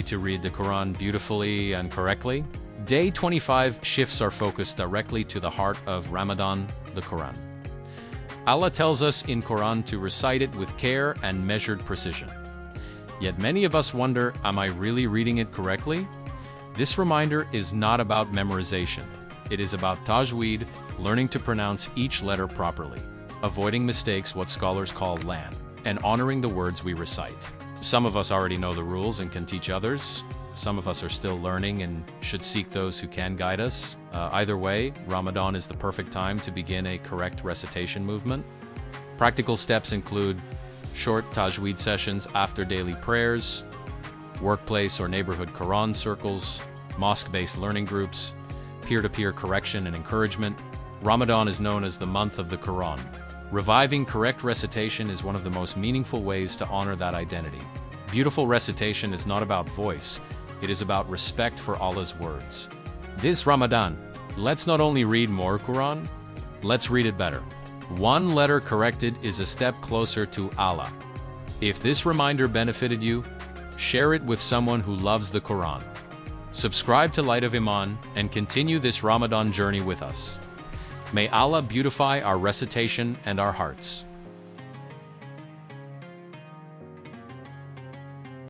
to read the Qur'an beautifully and correctly? Day 25 shifts our focus directly to the heart of Ramadan, the Qur'an. Allah tells us in Qur'an to recite it with care and measured precision. Yet many of us wonder, am I really reading it correctly? This reminder is not about memorization. It is about tajwid, learning to pronounce each letter properly, avoiding mistakes, what scholars call lan, and honoring the words we recite. Some of us already know the rules and can teach others. Some of us are still learning and should seek those who can guide us. Either way, Ramadan is the perfect time to begin a correct recitation movement. Practical steps include short tajweed sessions after daily prayers, workplace or neighborhood Qur'an circles, mosque-based learning groups, peer-to-peer correction and encouragement. Ramadan is known as the month of the Qur'an. Reviving correct recitation is one of the most meaningful ways to honor that identity. Beautiful recitation is not about voice, it is about respect for Allah's words. This Ramadan, let's not only read more Qur'an, let's read it better. One letter corrected is a step closer to Allah. If this reminder benefited you, share it with someone who loves the Qur'an. Subscribe to Light of Iman and continue this Ramadan journey with us. May Allah beautify our recitation and our hearts.